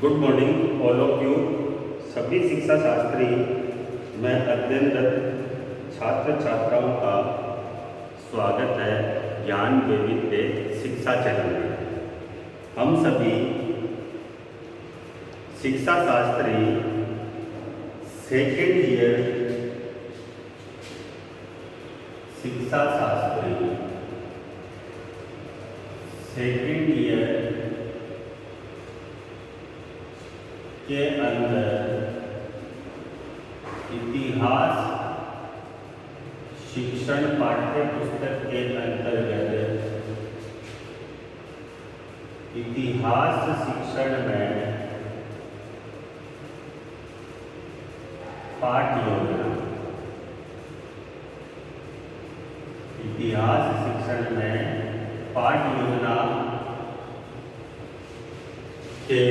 Good morning all of you. सभी शिक्षा शास्त्री में अध्ययनरत छात्र छात्राओं का स्वागत है ज्ञान वैविध्य शिक्षा चैनल में। हम सभी शिक्षा शास्त्री सेकेंड ईयर शिक्षा शास्त्री सेकेंड ईयर के अंदर इतिहास शिक्षण पाठ्य पुस्तक के अंतर्गत इतिहास शिक्षण में पाठ योजना, इतिहास शिक्षण में पाठ योजना के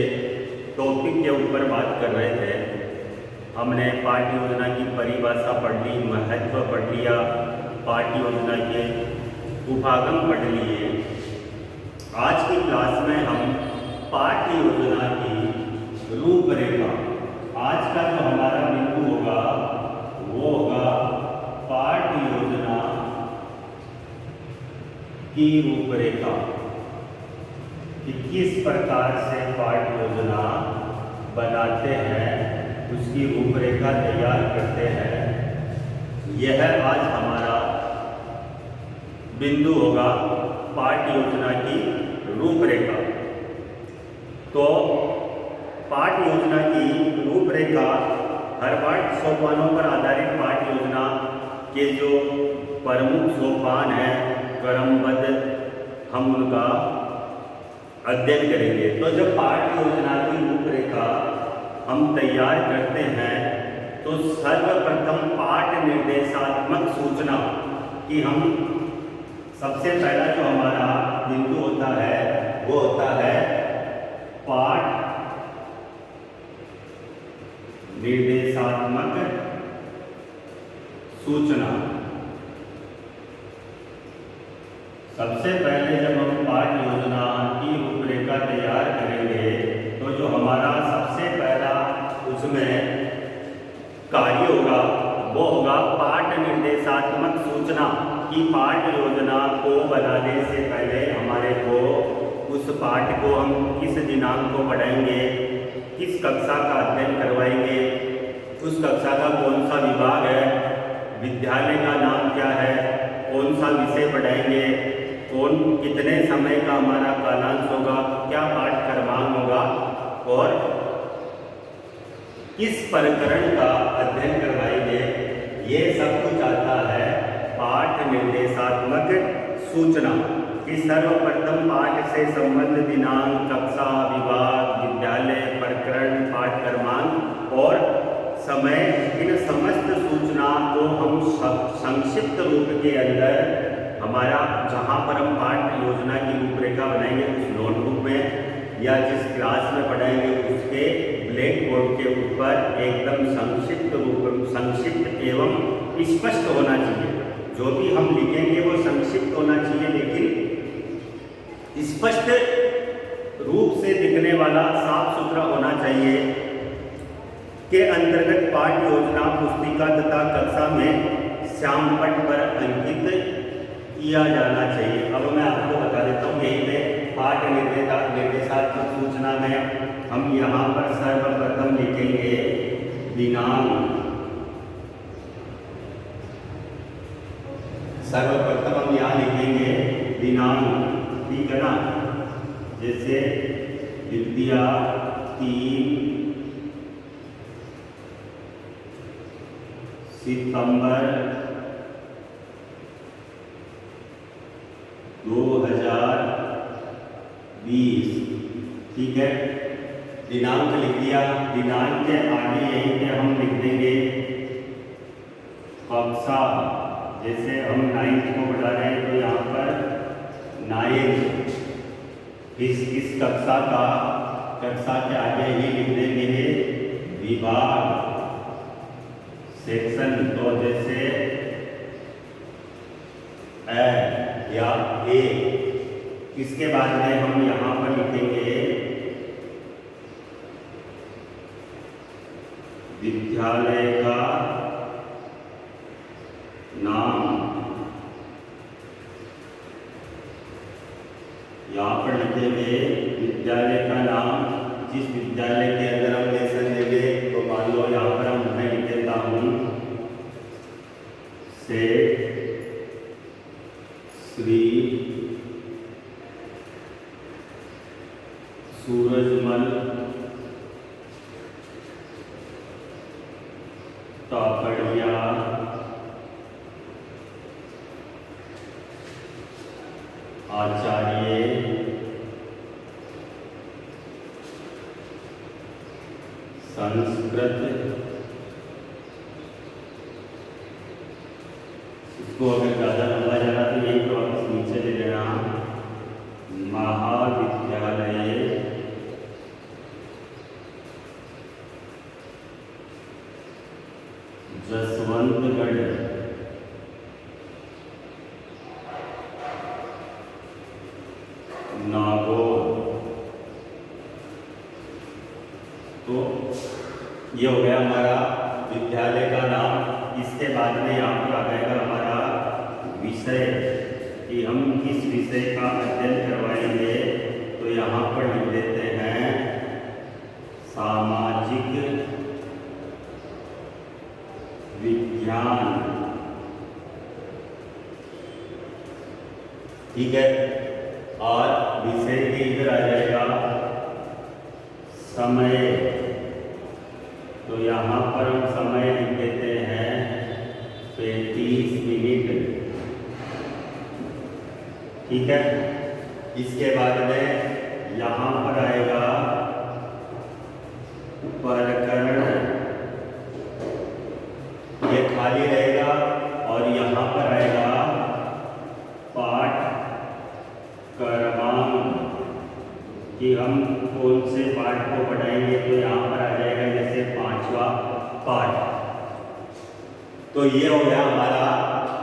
टॉपिक के ऊपर बात कर रहे थे। हमने पाठ्य योजना की परिभाषा पढ़ ली, महत्व पढ़ लिया, पाठ्य योजना के उपागम पढ़ लिए। आज की क्लास में हम पाठ्य योजना की रूपरेखा, आज का जो हमारा बिंदु होगा वो होगा पाठ्य योजना की रूपरेखा कि किस प्रकार से पाठ्य योजना बनाते हैं, उसकी रूपरेखा तैयार करते हैं। यह आज हमारा बिंदु होगा, पाठ्य योजना की रूपरेखा। तो पाठ्य योजना की रूपरेखा हर पाठ सोपानों पर आधारित पाठ्य योजना के जो प्रमुख सोपान हैं क्रमबद्ध हम उनका अध्ययन करेंगे। तो जब पाठ्य योजना की रूपरेखा हम तैयार करते हैं तो सर्वप्रथम पाठ निर्देशात्मक सूचना कि हम सबसे पहला जो हमारा बिंदु होता है वो होता है पाठ निर्देशात्मक सूचना। सबसे पहले जब हम पाठ्य योजना की रूपरेखा तैयार करेंगे तो जो हमारा सबसे पहला उसमें कार्य होगा वो होगा पाठ निर्देशात्मक सूचना कि पाठ्य योजना को बनाने से पहले हमारे को उस पाठ को हम किस दिनांक को पढ़ाएंगे, किस कक्षा का अध्ययन करवाएंगे, उस कक्षा का कौन सा विभाग है, विद्यालय का नाम क्या है, कौन सा विषय पढ़ाएंगे, कौन कितने समय का हमारा कालांश होगा, क्या पाठ क्रमांक होगा और किस प्रकरण का अध्ययन करवाएंगे। ये सब कुछ आता है पाठ निर्देशात्मक सूचना कि सर्वप्रथम पाठ से संबंध दिनांक, कक्षा, विभाग, विद्यालय, प्रकरण, पाठ क्रमांक और समय, इन समस्त सूचना को हम संक्षिप्त रूप के अंदर हमारा जहाँ पर हम पाठ्य योजना की रूपरेखा बनाएंगे उस नोटबुक में या जिस क्लास में पढ़ाएंगे उसके ब्लैक बोर्ड के ऊपर एकदम संक्षिप्त एवं स्पष्ट होना चाहिए। जो भी हम लिखेंगे वो संक्षिप्त होना चाहिए लेकिन स्पष्ट रूप से दिखने वाला, साफ सुथरा होना चाहिए। के अंतर्गत पाठ्य योजना पुस्तिका तथा कक्षा में श्यामपट पर अंकित किया जाना चाहिए। अब मैं आपको बता देता हूँ, यही पे पाठ निर्देशात्मक सूचना में हम यहाँ पर सर्वप्रथम लिखेंगे दिनांक। सर्वप्रथम हम यहाँ लिखेंगे दिनांक, ठीक है ना। जैसे विद्या 3 सितंबर 2020, ठीक है। दिनांक लिख दिया, दिनांक के आगे यहीं पे हम लिख देंगे कक्षा। जैसे हम 9th को पढ़ा रहे हैं तो यहाँ पर 9 इस कक्षा का, कक्षा के आगे ही लिख देंगे विभाग, सेक्शन। तो जैसे या ए, इसके बाद में हम यहाँ पर लिखेंगे विद्यालय का नाम, यहाँ पर लिखेंगे विद्यालय का नाम। जिस विद्यालय के अंदर हम लेसन देंगे, तो मान लो यहाँ पर मैं लिख देता हूँ से श्री सूरजमल तापड़िया आचार्य संस्कृत। इसको अगर ज़्यादा लंबा जाना तो यही टॉपिक नीचे ले लेना। महाविद्यालय जसवंतगढ़ नागौर। तो ये हो गया हमारा विद्यालय का नाम। इसके बाद में यहाँ पर आ जाएगा हमारा विषय कि हम किस विषय का अध्ययन करवाएंगे। तो यहाँ पर लिख देते हैं सामाजिक विज्ञान। ठीक है, और विषय के इधर आ जाएगा समय। तो यहाँ पर हम समय लिख देते हैं 35 मिनट। ठीक है, इसके बाद में यहाँ पर आएगा प्रकरण, ये खाली रहेगा। और यहाँ पर आएगा पाठ क्रमांक कि हम कौन से पाठ को पढ़ाएंगे। तो यहाँ पर आ जाएगा जैसे 5वां पाठ। तो ये हो गया हमारा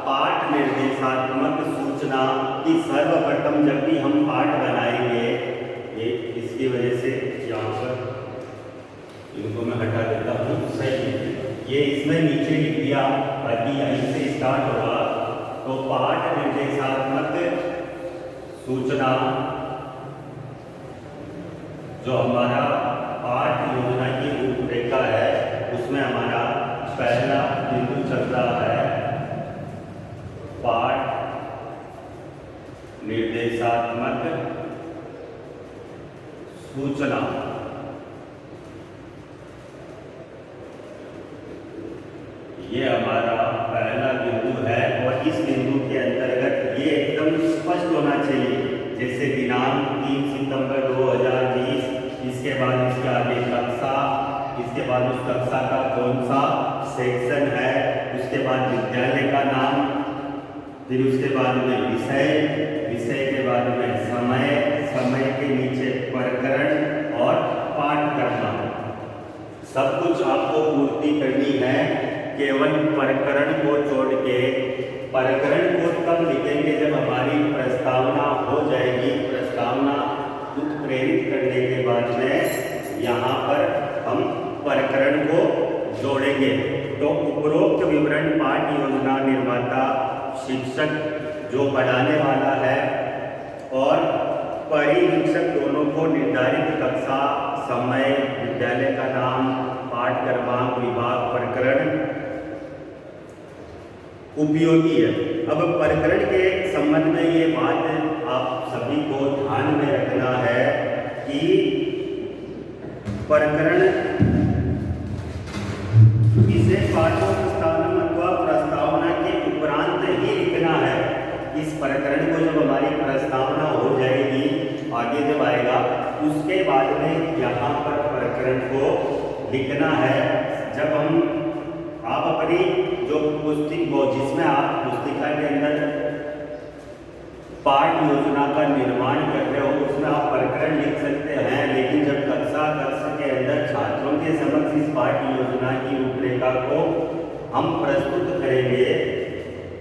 पाठ निर्देशात्मक सूचना कि सर्वप्रथम जब भी हम पाठ बनाएंगे, ये इसकी वजह से यहाँ पर इनको मैं हटा देता हूँ। सही, ये इसमें नीचे लिख दिया ताकि यहीं से स्टार्ट होगा। तो पाठ निर्देशात्मक सूचना जो हमारा पाठ योजना की रूपरेखा है, उसमें हमारा पहला बिंदु चल रहा है पाठ निर्देशात्मक सूचना। ये हमारा पहला बिंदु है और इस बिंदु के अंतर्गत ये एकदम स्पष्ट होना चाहिए, जैसे दिनांक 3 सितंबर 2020, इसके बाद इसके आगे कक्षा, इसके बाद उस कक्षा का कौन सा सेक्शन है, उसके बाद विद्यालय का नाम, फिर उसके बाद में विषय, विषय के बाद में समय, समय के नीचे प्रकरण और पाठ क्रमांक। सब कुछ आपको पूर्ति करनी है, केवल प्रकरण को छोड़ के। प्रकरण को तब लिखेंगे जब हमारी प्रस्तावना हो जाएगी। प्रस्तावना उत्प्रेरित करने के बाद में यहाँ पर हम प्रकरण को जोड़ेंगे। तो उपरोक्त विवरण पाठ योजना निर्माता, शिक्षक जो पढ़ाने वाला है और परिवीक्षक दोनों को निर्धारित कक्षा, समय, विद्यालय का नाम, पाठ क्रमांक, विभाग, प्रकरण उपयोगी है। अब प्रकरण के संबंध में ये बात आप सभी को ध्यान में रखना है कि प्रकरण इसे पाठों प्रस्तावना अथवा प्रस्तावना के उपरांत ही लिखना है। इस प्रकरण को जब हमारी प्रस्तावना हो जाएगी, आगे जब आएगा, उसके बाद में यहाँ पर प्रकरण को लिखना है। जब हम आप अपनी जो पुस्तक हो, जिसमें आप पुस्तिका के अंदर पाठ योजना का निर्माण कर रहे हो, उसमें आप प्रकरण लिख सकते हैं। लेकिन जब कक्षा के अंदर छात्रों के समक्ष इस पाठ योजना की रूपरेखा को हम प्रस्तुत करेंगे,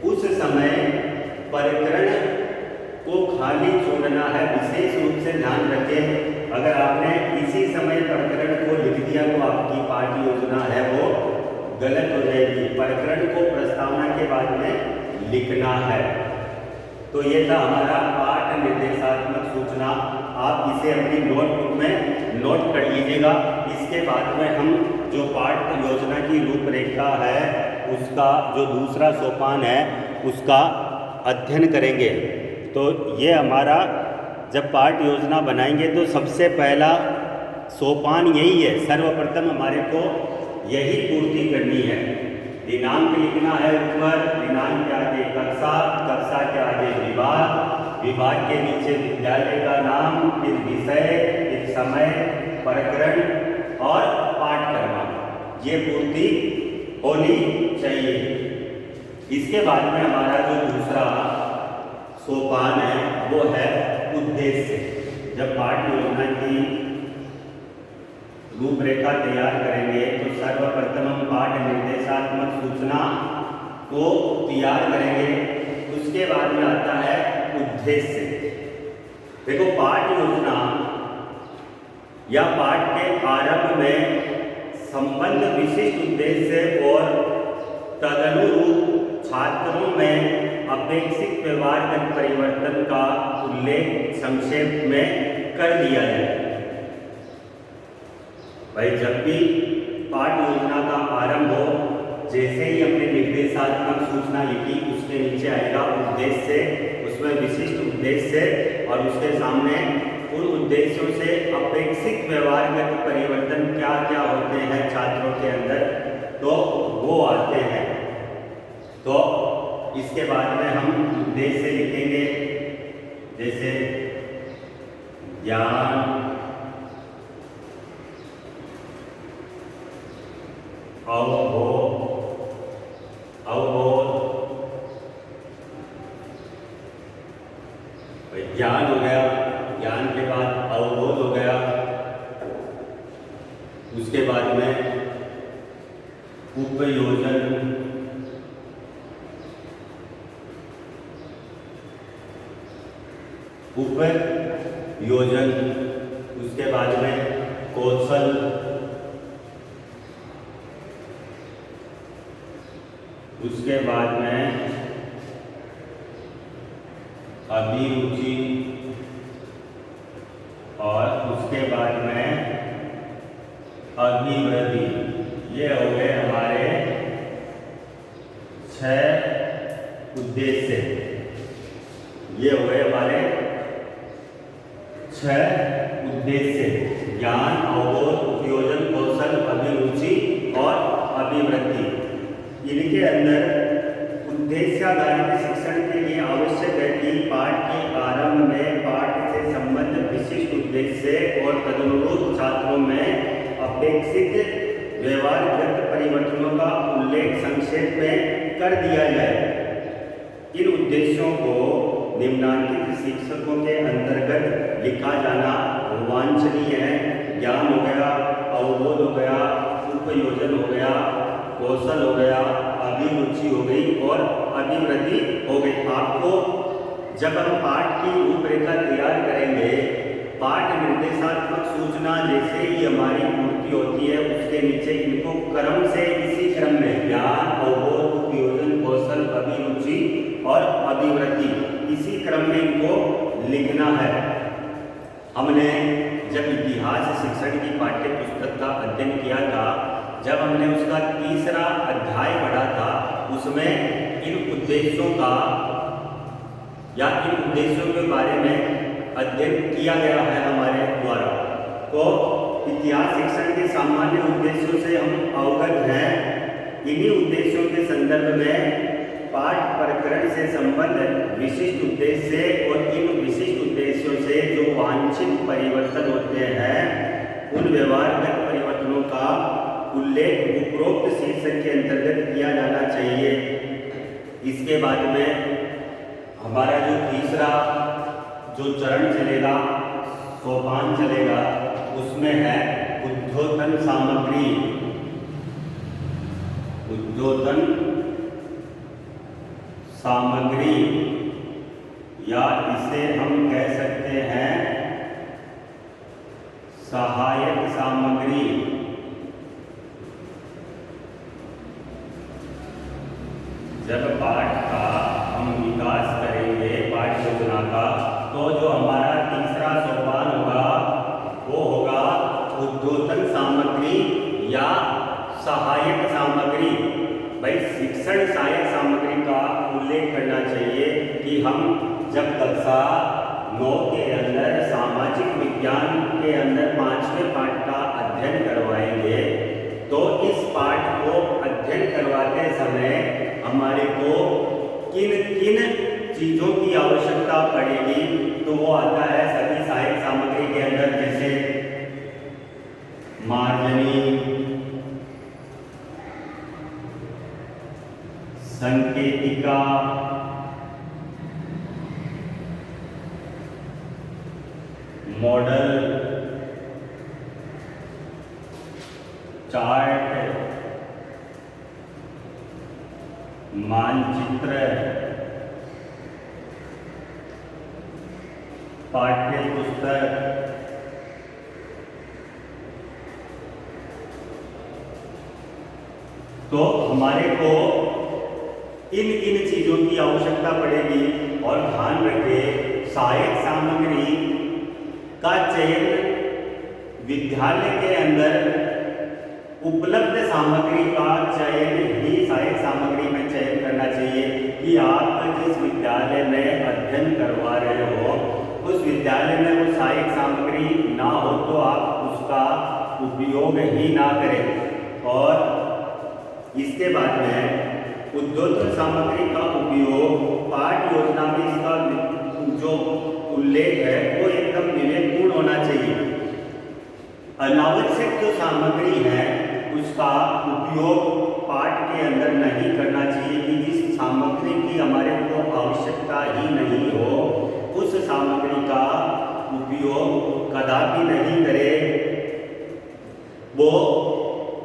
उस समय प्रकरण को खाली छोड़ना है। विशेष रूप से ध्यान रखें, अगर आपने इसी समय प्रकरण को लिख दिया तो आपकी पाठ योजना है वो गलत हो जाएगी। प्रकरण को प्रस्तावना के बाद में लिखना है। तो ये था हमारा पाठ निर्देशात्मक सूचना। आप इसे अपनी नोटबुक में नोट कर लीजिएगा। इसके बाद में हम जो पाठ योजना की रूपरेखा है उसका जो दूसरा सोपान है उसका अध्ययन करेंगे। तो ये हमारा जब पाठ योजना बनाएंगे तो सबसे पहला सोपान यही है। सर्वप्रथम हमारे को यही पूर्ति करनी है। दिनांक लिखना है ऊपर, दिनांक के आगे कक्षा, कक्षा के आगे विभाग, विभाग के नीचे विद्यालय का नाम, फिर विषय, फिर समय, प्रकरण और पाठ क्रमांक, ये पूर्ति होनी चाहिए। इसके बाद में हमारा जो दूसरा सोपान है वो है उद्देश्य। जब पाठ योजना की रूपरेखा तैयार करेंगे तो सर्वप्रथम हम पाठ निर्देशात्मक सूचना को तैयार करेंगे। उसके बाद में आता है उद्देश्य। देखो, पाठ योजना या पाठ के आरंभ में संबंध विशिष्ट उद्देश्य और तदनुरूप छात्रों में अपेक्षित व्यवहारगत परिवर्तन का उल्लेख संक्षेप में कर दिया जाए। भाई, जब भी पाठ योजना का आरंभ हो, जैसे ही हमने निर्देशात्मक सूचना लिखी उसके नीचे आएगा उद्देश्य, उसमें विशिष्ट उद्देश्य और उसके सामने उन उद्देश्यों से अपेक्षित व्यवहारगत परिवर्तन क्या क्या होते हैं छात्रों के अंदर, तो वो आते हैं। तो इसके बाद में हम उद्देश्य लिखेंगे, जैसे ज्ञान, ज्ञान हो गया, ज्ञान के बाद अवबोध हो गया, उसके बाद में उपयोजन, उसके बाद में कौशल, उसके बाद में अभिरुचि और उसके बाद में अभिवृद्धि। ये हो गए हमारे 6 उद्देश्य। ये हो गए हमारे 6 उद्देश्य: ज्ञान, अवबोध, उपयोजन, कौशल, अभिरुचि और अभिवृद्धि। इनके अंदर उद्देश्याधारित शिक्षण के लिए आवश्यक है कि पाठ के आरंभ में पाठ से संबंधित विशिष्ट उद्देश्य और तदनुरूप छात्रों में अपेक्षित व्यवहारगत परिवर्तनों का उल्लेख संक्षेप में कर दिया जाए। इन उद्देश्यों को निम्नांकित शिक्षकों के अंतर्गत लिखा जाना वांछनीय है। ज्ञान हो गया, अवबोध हो गया, उपयोजन हो गया, कौशल हो गया, अभिरुचि हो गई और अभिवृद्धि हो गई। आपको जब हम पाठ की रूपरेखा तैयार करेंगे, पाठ निर्देशात्मक सूचना जैसे ही हमारी पूर्ति होती है उसके नीचे इनको क्रम से इसी क्रम में ज्ञान, अवबोध, उपयोजन, कौशल, अभिरुचि और अभिवृद्धि, इसी क्रम में इनको लिखना है। हमने जब इतिहास शिक्षण की पाठ्य पुस्तक का अध्ययन किया था, जब हमने उसका तीसरा अध्याय पढ़ा था, उसमें इन उद्देश्यों का या इन उद्देश्यों के बारे में अध्ययन किया गया है हमारे द्वारा। तो इतिहास शिक्षण के सामान्य उद्देश्यों से हम अवगत हैं। इन्हीं उद्देश्यों के संदर्भ में पाठ प्रकरण से संबंधित विशिष्ट उद्देश्य और इन विशिष्ट उद्देश्यों से जो वांछित परिवर्तन होते हैं उन व्यवहारगत परिवर्तनों का उल्लेख उपरोक्त शीर्षक के अंतर्गत किया जाना चाहिए। इसके बाद में हमारा जो तीसरा जो चरण चलेगा, सोपान चलेगा, उसमें है उद्योतन सामग्री। उद्योतन सामग्री या इसे हम कह सकते हैं सहायक सामग्री। तो जो हमारा तीसरा सोपान होगा वो होगा उद्योतन सामग्री या सहायक सामग्री। भाई शिक्षण सहायक सामग्री का उल्लेख करना चाहिए कि हम जब कक्षा 9 के अंदर सामाजिक विज्ञान के अंदर 5वें पाठ का अध्ययन करवाएंगे तो इस पाठ को अध्ययन करवाते समय हमारे को किन किन चीज़ों की आवश्यकता पड़ेगी, तो वो आता है सभी सहायक सामग्री के अंदर, जैसे मार्जनी, संकेतिका, मॉडल, चार्ट, मानचित्र, पाठ्य पुस्तक, तो हमारे को इन चीजों की आवश्यकता पड़ेगी। और ध्यान रखें सहायक सामग्री का चयन विद्यालय के अंदर उपलब्ध सामग्री का चयन ही सहायक सामग्री में चयन करना चाहिए कि आप जिस विद्यालय में अध्ययन करवा रहे हो उस विद्यालय में वो सहायक सामग्री ना हो तो आप उसका उपयोग ही ना करें। और इसके बाद में उद्योतन सामग्री का उपयोग पाठ योजना में इसका जो उल्लेख है वो एकदम विवेकपूर्ण होना चाहिए। अनावश्यक जो सामग्री है उसका उपयोग पाठ के अंदर नहीं करना चाहिए कि जिस सामग्री की हमारे को आवश्यकता ही नहीं हो उस सामग्री का उपयोग कदापि नहीं करें। वो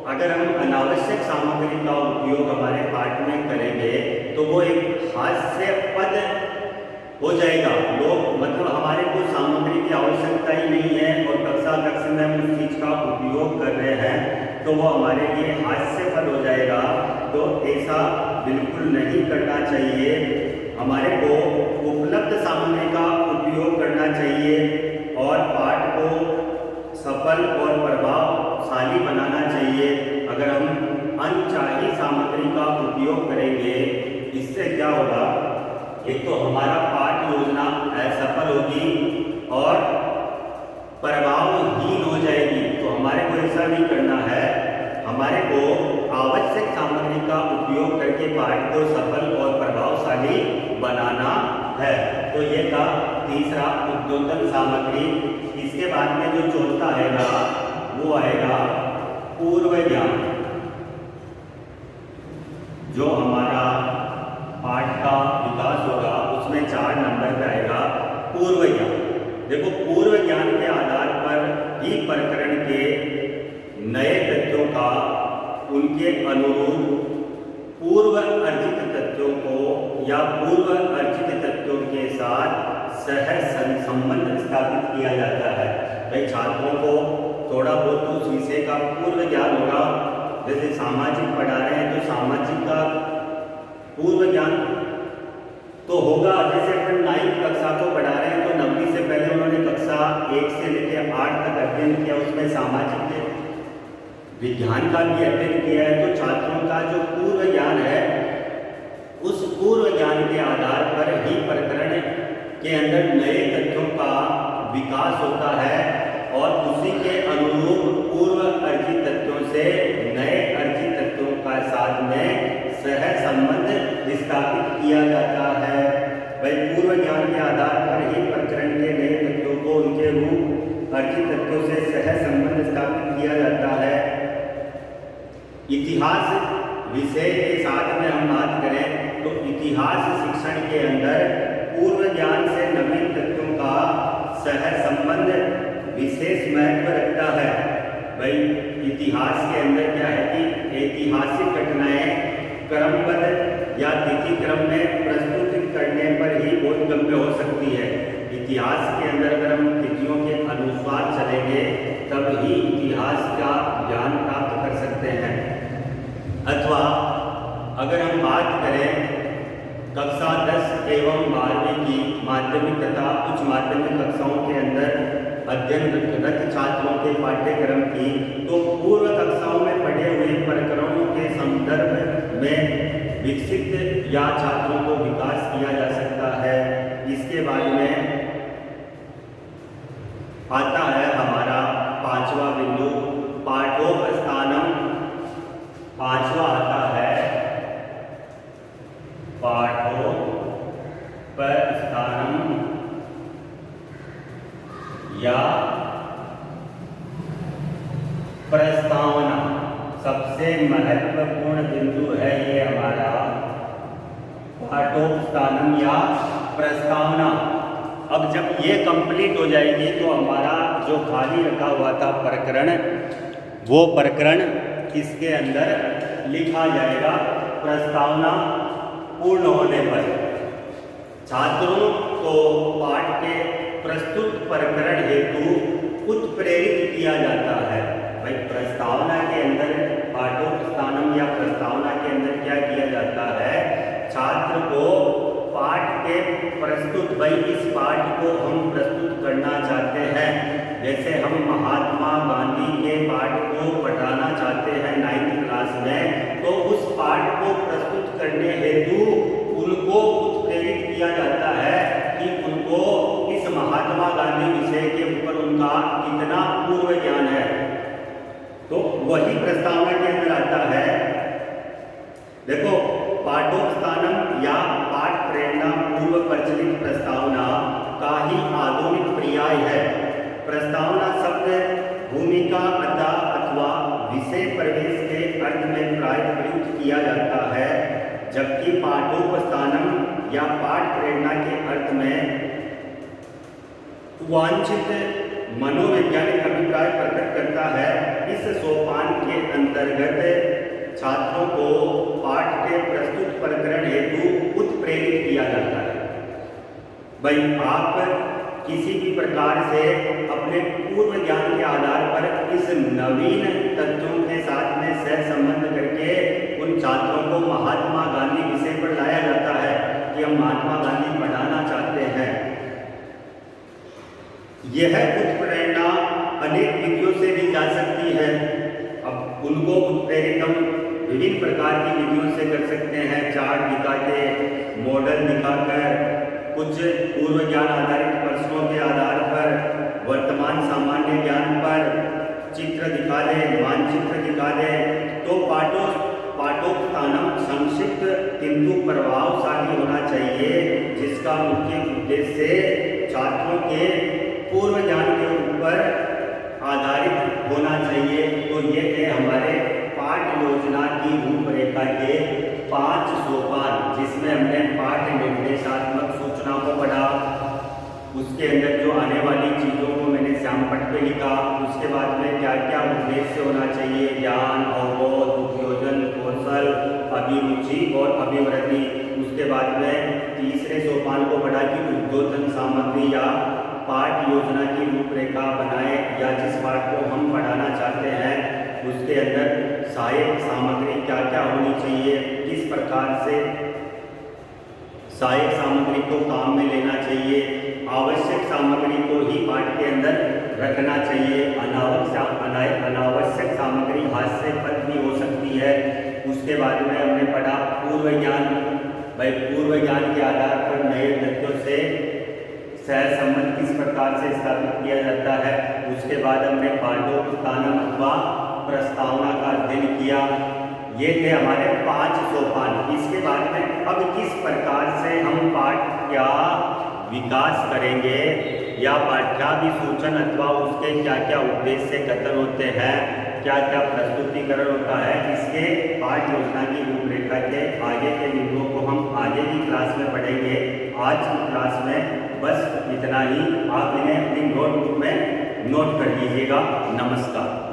अगर हम अनावश्यक सामग्री का उपयोग हमारे पाठ में करेंगे तो वो एक हास्यास्पद हो जाएगा। लोग मतलब हमारे को सामग्री की आवश्यकता ही नहीं है और कक्षा में हम उस चीज़ का उपयोग कर रहे हैं तो वो हमारे लिए हास्यास्पद हो जाएगा। तो ऐसा बिल्कुल नहीं करना चाहिए। हमारे को उपलब्ध सामग्री का उपयोग करना चाहिए और पाठ को सफल और प्रभावशाली बनाना चाहिए। अगर हम अनचाही सामग्री का उपयोग करेंगे इससे क्या होगा, एक तो हमारा पाठ योजना असफल होगी और प्रभावहीन हो जाएगी। तो हमारे को ऐसा नहीं करना है, हमारे को आवश्यक सामग्री का उपयोग करके पाठ को सफल और प्रभावशाली बनाना है। तो ये था तीसरा उद्योतन सामग्री। इसके बाद में जो चौथा आएगा वो आएगा पूर्व ज्ञान। जो हमारा पाठ का विकास होगा उसमें 4 नंबर पे आएगा पूर्व ज्ञान। देखो पूर्व ज्ञान के आधार पर ही प्रकरण के नए तथ्यों का उनके अनुरूप पूर्व अर्जित तथ्यों को या पूर्व अर्जित तथ्यों के साथ सह संबंध स्थापित किया जाता है। भाई छात्रों को थोड़ा बहुत तो उस विषय का पूर्व ज्ञान होगा। जैसे सामाजिक पढ़ा रहे हैं तो सामाजिक का पूर्व ज्ञान तो होगा। जैसे अपन 9वीं कक्षा को पढ़ा रहे हैं तो 9वीं से पहले उन्होंने कक्षा 1 से लेकर 8 तक अध्ययन किया, उसमें सामाजिक विज्ञान का भी अध्ययन किया है। तो छात्रों का जो पूर्व ज्ञान है उस पूर्व ज्ञान के आधार पर ही प्रकरण के अंदर नए तथ्यों का विकास होता है और उसी के अनुरूप पूर्व अर्जित तथ्यों से नए अर्जित तथ्यों का साथ में सह संबंध स्थापित किया जाता है। भाई पूर्व ज्ञान के आधार पर ही प्रकरण के नए तथ्यों को उनके रूप अर्जित तथ्यों से सह संबंध स्थापित किया जाता है। इतिहास विषय के साथ में हम बात करें तो इतिहास शिक्षण के अंदर पूर्व ज्ञान से नवीन तथ्यों का सह संबंध विशेष महत्व रखता है। भाई इतिहास के अंदर क्या है कि ऐतिहासिक घटनाएं क्रमबद्ध या तिथि क्रम में प्रस्तुत करने पर ही बोधगम्य हो सकती है। इतिहास के अंदर अगर हम तिथियों के अनुसार चलेंगे तब ही इतिहास का ज्ञान प्राप्त कर सकते हैं। अथवा अगर हम बात करें कक्षा 10 एवं 12वीं की माध्यमिक तथा उच्च माध्यमिक कक्षाओं के अंदर अध्ययनरत छात्रों के पाठ्यक्रम की, तो पूर्व कक्षाओं में पढ़े हुए प्रकरणों के संदर्भ में विकसित या छात्रों को विकास किया जा सकता है। इसके बाद में आता है हमारा पांचवा बिंदु, पाठोपस्थानम। पांचवा आता है पाठोपस्थानम या प्रस्तावना। सबसे महत्वपूर्ण बिंदु है ये हमारा पाठोपस्थानम या प्रस्तावना। अब जब ये कंप्लीट हो जाएगी तो हमारा जो खाली रखा हुआ था प्रकरण, वो प्रकरण इसके अंदर लिखा जाएगा। प्रस्तावना पूर्ण होने पर छात्रों को पाठ के प्रस्तुत प्रकरण हेतु उत्प्रेरित किया जाता है। भाई प्रस्तावना के अंदर, पाठोपस्थानम या प्रस्तावना के अंदर क्या किया जाता है, छात्र को पाठ के प्रस्तुत, भाई इस पाठ को हम प्रस्तुत करना चाहते हैं। जैसे हम महात्मा गांधी के पाठ को पढ़ाना चाहते हैं 9th क्लास में, तो उस पाठ को प्रस्तुत करने हेतु उनको उत्प्रेरित किया जाता है कि उनको इस महात्मा गांधी विषय के ऊपर उनका कितना पूर्व ज्ञान है। तो वही प्रस्तावना के अंदर आता है। देखो, पाठोपस्थानम या पाठ प्रेरणा पूर्व प्रचलित प्रस्तावना का ही आधुनिक पर्याय है। प्रस्तावना शब्द भूमिका अथवा विषय प्रवेश के अर्थ में प्राय प्रयुक्त किया जाता है, जबकि पाठोपस्थानम या पाठ प्रेरणा के अर्थ में वांछित मनोवैज्ञानिक अभिप्राय प्रकट करता है। इस सोपान के अंतर्गत छात्रों को पाठ के प्रस्तुत प्रकरण हेतु उत्प्रेरित किया जाता है। भाई आप किसी भी प्रकार से अपने पूर्व ज्ञान के आधार पर इस नवीन तथ्यों के साथ में सहसंबंध करके उन छात्रों को महात्मा गांधी विषय पर लाया जाता है कि हम महात्मा गांधी पढ़ाना चाहते हैं। यह उत्प्रेरणा अनेक विधियों से दी जा सकती है। अब उनको उत्प्रेरित हम विभिन्न प्रकार की विधियों से कर सकते हैं, चार्ट दिखा के, मॉडल दिखाकर, कुछ पूर्व ज्ञान आधारित प्रश्नों के आधार पर, वर्तमान सामान्य ज्ञान पर चित्र दिखा दें, मानचित्र दिखा दें। तो पाठोपस्थानम संक्षिप्त किंतु प्रभावशाली होना चाहिए, जिसका मुख्य उद्देश्य छात्रों के पूर्व ज्ञान के ऊपर आधारित होना चाहिए। तो ये थे हमारे पाठ योजना की रूपरेखा के 5 सोपान, जिसमें हमने पाठ निर्देशात्मक सूचना को पढ़ा, उसके अंदर जो आने वाली चीज़ों को मैंने श्यामपट्ट पे लिखा, उसके बाद में क्या क्या उद्देश्य होना चाहिए, ज्ञान, अवबोध, उपयोजन, कौशल, अभिरुचि और अभिवृद्धि। उसके बाद में तीसरे सोपान को पढ़ा कि उद्बोधन सामग्री या पाठ योजना की रूपरेखा बनाए, या जिस पाठ को हम पढ़ाना चाहते हैं उसके अंदर सहायक सामग्री क्या क्या होनी चाहिए, किस प्रकार से सहायक सामग्री को काम में लेना चाहिए, आवश्यक सामग्री को ही पाठ के अंदर रखना चाहिए, अनावश्यक सामग्री हास्य पद भी हो सकती है। उसके बाद में हमने पढ़ा पूर्व ज्ञान। भाई पूर्व ज्ञान के आधार पर नए तथ्यों से सहसंबंध किस प्रकार से स्थापित किया जाता है। उसके बाद हमने पाठोपस्थानम अथवा प्रस्तावना का अध्ययन किया। ये थे हमारे 5 सोपान। इसके बाद में अब किस प्रकार से हम पाठ का विकास करेंगे, या पाठ्याभिसूचन अथवा उसके क्या क्या उद्देश्य कथन होते हैं, क्या क्या प्रस्तुतिकरण होता है, इसके पाठ योजना की रूपरेखा के आगे के बिंदुओं को हम आगे की क्लास में पढ़ेंगे। आज की क्लास में बस इतना ही। आप इन्हें अपनी नोटबुक में नोट कर लीजिएगा। नमस्कार।